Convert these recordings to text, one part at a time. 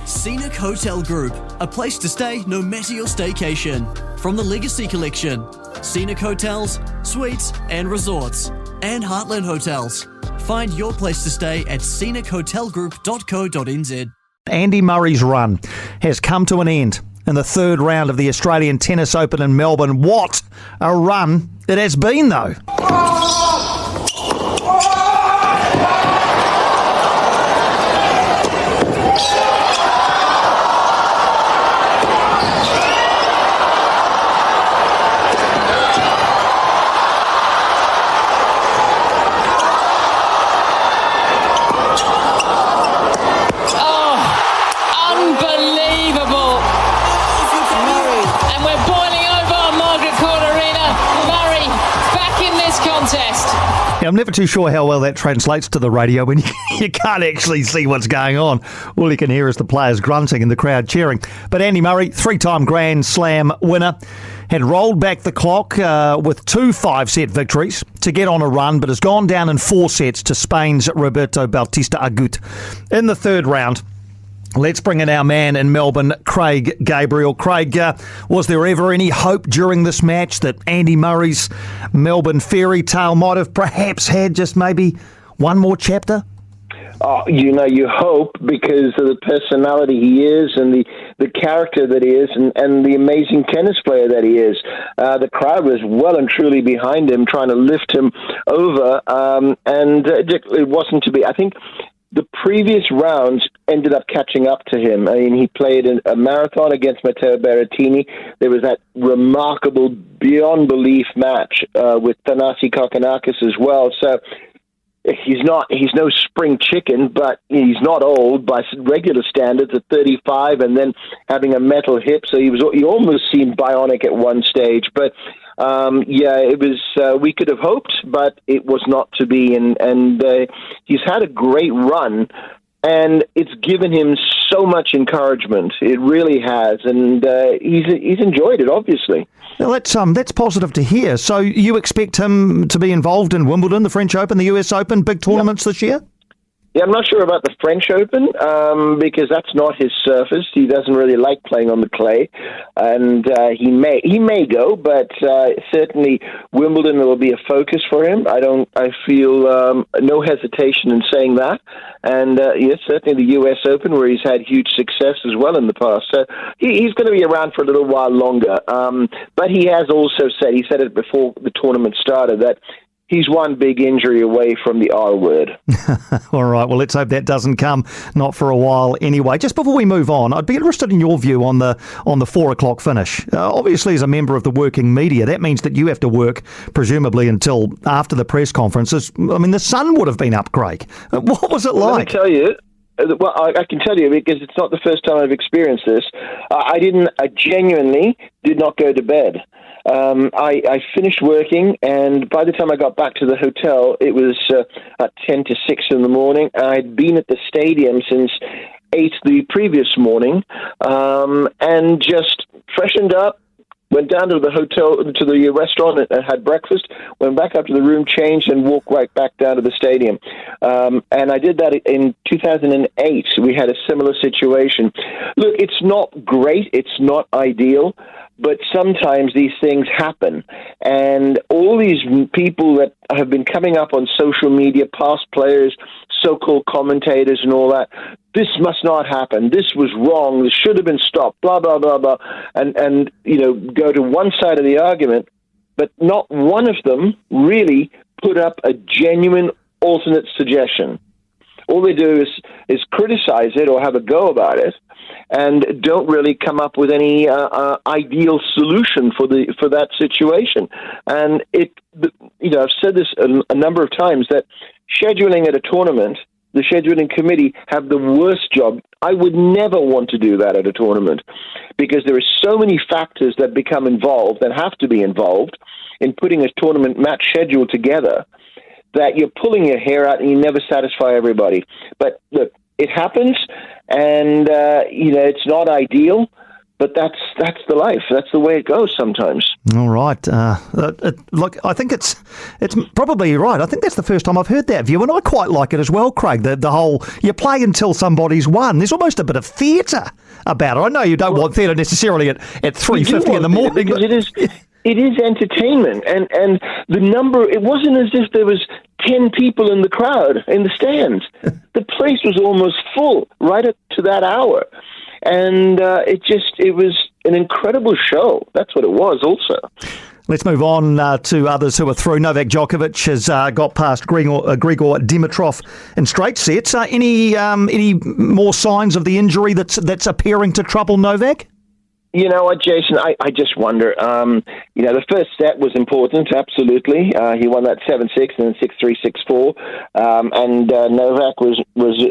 Scenic Hotel Group, a place to stay no matter your staycation. From the Legacy Collection, Scenic Hotels, Suites and Resorts, and Heartland Hotels. Find your place to stay at scenichotelgroup.co.nz. Andy Murray's run has come to an end in the third round of the Australian Tennis Open in Melbourne. What a run it has been, though. I'm never too sure how well that translates to the radio when you can't actually see what's going on. All you can hear is the players grunting and the crowd cheering. But Andy Murray, three-time Grand Slam winner, had rolled back the clock with two 5-set victories to get on a run, but has gone down in 4 sets to Spain's Roberto Bautista Agut. In the third round, let's bring in our man in Melbourne, Craig Gabriel. Craig, was there ever any hope during this match that Andy Murray's Melbourne fairy tale might have perhaps had just maybe one more chapter? You hope because of the personality he is and the character that he is and the amazing tennis player that he is. The crowd was well and truly behind him, trying to lift him over, and it wasn't to be. I think the previous rounds ended up catching up to him. I mean, he played a marathon against Matteo Berrettini. There was that remarkable, beyond belief match with Thanasi Kokkinakis as well. So he's no spring chicken, but he's not old by regular standards at 35 and then having a metal hip. So he almost seemed bionic at one stage. But it was. We could have hoped, but it was not to be. And he's had a great run, and it's given him so much encouragement. It really has, and he's enjoyed it. Obviously, well, that's positive to hear. So you expect him to be involved in Wimbledon, the French Open, the US Open, big tournaments this year? Yeah, I'm not sure about the French Open because that's not his surface. He doesn't really like playing on the clay, and he may go, but certainly Wimbledon will be a focus for him. I feel no hesitation in saying that, and yes, certainly the U.S. Open where he's had huge success as well in the past. So he's going to be around for a little while longer. But he has also said it before the tournament started that he's one big injury away from the R word. All right, well, let's hope that doesn't come, not for a while anyway. Just before we move on, I'd be interested in your view on the 4 o'clock finish. Obviously, as a member of the working media, that means that you have to work, presumably, until after the press conferences. I mean, the sun would have been up, Craig. What was it like? Let me tell you. Well, I can tell you because it's not the first time I've experienced this. I genuinely did not go to bed. I finished working, and by the time I got back to the hotel, it was at 10 to 6 in the morning. I'd been at the stadium since 8 the previous morning, and just freshened up, went down to the hotel, to the restaurant and had breakfast, went back up to the room, changed, and walked right back down to the stadium. And I did that in 2008. We had a similar situation. Look, it's not great. It's not ideal. But sometimes these things happen. And all these people that have been coming up on social media, past players, so-called commentators and all that, this must not happen. This was wrong. This should have been stopped, blah, blah, blah, blah. And go to one side of the argument. But not one of them really put up a genuine alternate suggestion. All they do is criticize it or have a go about it, and don't really come up with any ideal solution for that situation. And I've said this a number of times that scheduling at a tournament, the scheduling committee have the worst job. I would never want to do that at a tournament because there are so many factors that become involved and have to be involved in putting a tournament match schedule together that you're pulling your hair out and you never satisfy everybody. But look, it happens, and it's not ideal, But that's the life. That's the way it goes sometimes. All right. Look, I think it's probably right. I think that's the first time I've heard that view, and I quite like it as well, Craig. The whole, you play until somebody's won. There's almost a bit of theatre about it. I know you don't want theatre necessarily at 3:50 in the morning. Because it is entertainment. And the number, it wasn't as if there was 10 people in the crowd, in the stands. The place was almost full right up to that hour. And it was an incredible show. That's what it was also. Let's move on to others who are through. Novak Djokovic has got past Grigor Dimitrov in straight sets. Any more signs of the injury that's appearing to trouble Novak? You know what, Jason? I just wonder. The first set was important, absolutely. He won that 7-6 and then 6-3, 6-4. And Novak was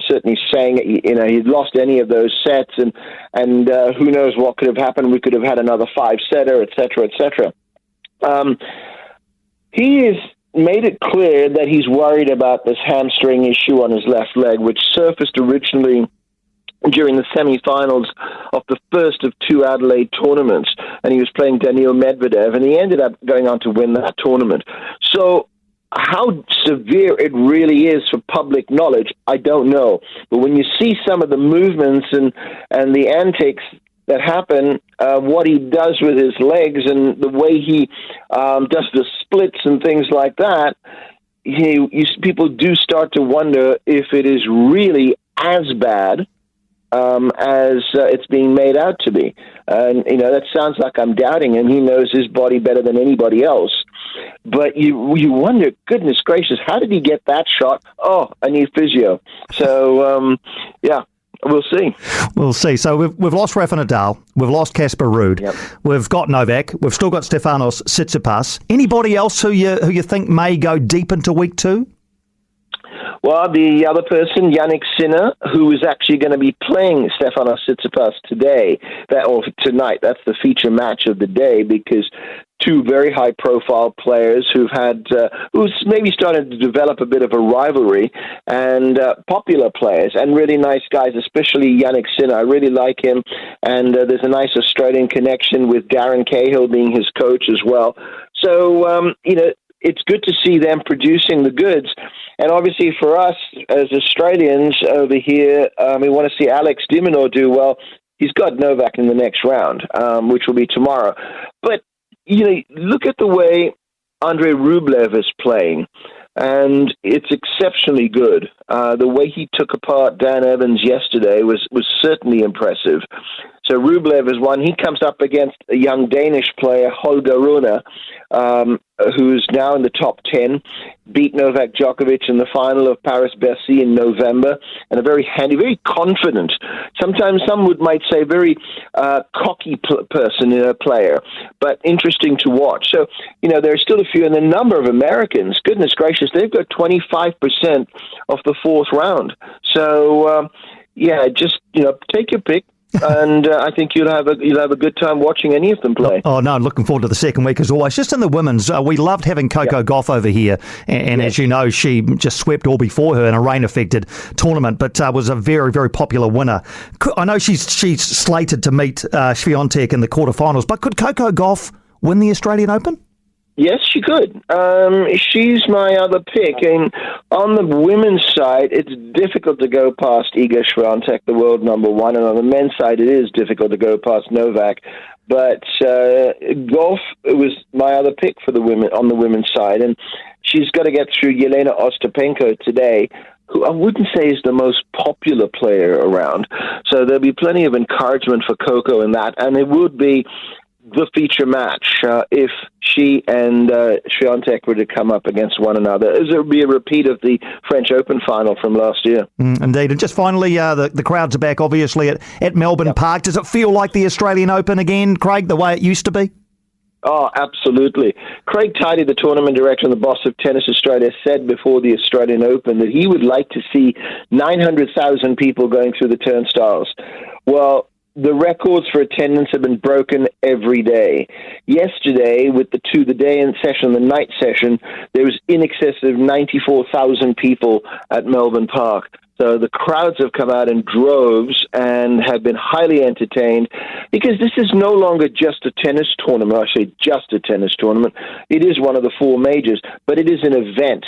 certainly saying, he'd lost any of those sets, and who knows what could have happened. We could have had another 5-setter, et cetera, et cetera. He has made it clear that he's worried about this hamstring issue on his left leg, which surfaced originally during the semi-finals of the first of two Adelaide tournaments, and he was playing Daniil Medvedev, and he ended up going on to win that tournament. So how severe it really is for public knowledge, I don't know. But when you see some of the movements and the antics that happen, what he does with his legs and the way he does the splits and things like that, people do start to wonder if it is really as bad as it's being made out to be. And, that sounds like I'm doubting him. He knows his body better than anybody else. But you wonder, goodness gracious, how did he get that shot? Oh, I need physio. So, we'll see. We'll see. So we've lost Rafa Nadal. We've lost Casper Ruud. Yep. We've got Novak. We've still got Stefanos Tsitsipas. Anybody else who you think may go deep into week two? Well, the other person, Yannick Sinner, who is actually going to be playing Stefanos Tsitsipas tonight. That's the feature match of the day, because two very high-profile players who's maybe started to develop a bit of a rivalry, and popular players and really nice guys, especially Yannick Sinner. I really like him, and there's a nice Australian connection with Darren Cahill being his coach as well. So, it's good to see them producing the goods. And obviously for us as Australians over here, we want to see Alex de Minaur do well. He's got Novak in the next round, which will be tomorrow. But, look at the way Andrei Rublev is playing, and it's exceptionally good. The way he took apart Dan Evans yesterday was certainly impressive. So Rublev is one. He comes up against a young Danish player, Holger Rune, who's now in the top 10, beat Novak Djokovic in the final of Paris-Bercy in November, and a very handy, very confident, sometimes some might say very cocky person in a player, but interesting to watch. So, there's still a few, and the number of Americans, goodness gracious, they've got 25% of the fourth round. So, just, take your pick. And I think you'll have a good time watching any of them play. Oh no, looking forward to the second week as always. Just in the women's, we loved having Coco Gauff over here, and as you know, she just swept all before her in a rain-affected tournament, but was a very, very popular winner. I know she's slated to meet Swiatek in the quarterfinals, but could Coco Gauff win the Australian Open? Yes, she could. She's my other pick. And on the women's side, it's difficult to go past Iga Swiatek, the world number one. And on the men's side, it is difficult to go past Novak. But Gauff was my other pick for the women on the women's side. And she's got to get through Yelena Ostapenko today, who I wouldn't say is the most popular player around. So there'll be plenty of encouragement for Coco in that. And it would be the feature match if she and Swiatek were to come up against one another. It would be a repeat of the French Open final from last year. Indeed. And just finally, the crowds are back, obviously, at Melbourne Park. Does it feel like the Australian Open again, Craig, the way it used to be? Oh, absolutely. Craig Tidy, the tournament director and the boss of Tennis Australia, said before the Australian Open that he would like to see 900,000 people going through the turnstiles. Well, the records for attendance have been broken every day. Yesterday, with the day in session, the night session, there was in excess of 94,000 people at Melbourne Park. So the crowds have come out in droves and have been highly entertained. because this is no longer just a tennis tournament. I say just a tennis tournament. It is one of the four majors, but it is an event.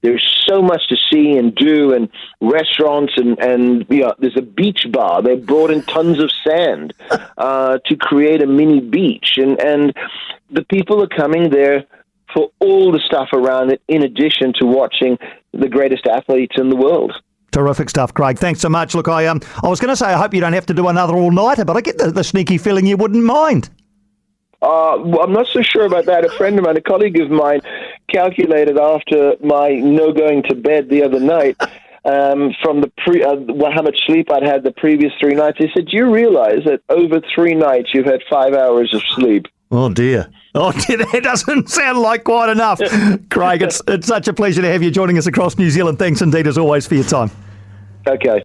There's so much to see and do, and restaurants, and there's a beach bar. They brought in tons of sand to create a mini beach, and the people are coming there for all the stuff around it, in addition to watching the greatest athletes in the world. Terrific stuff, Craig. Thanks so much. Look, I was going to say I hope you don't have to do another all-nighter, but I get the sneaky feeling you wouldn't mind. Well, I'm not so sure about that. A friend of mine, a colleague of mine, calculated after my no going to bed the other night from how much sleep I'd had the previous 3 nights. He said, "Do you realize that over 3 nights you've had 5 hours of sleep?" Oh dear. That doesn't sound like quite enough. Craig, it's such a pleasure to have you joining us across New Zealand. Thanks indeed, as always, for your time. Okay.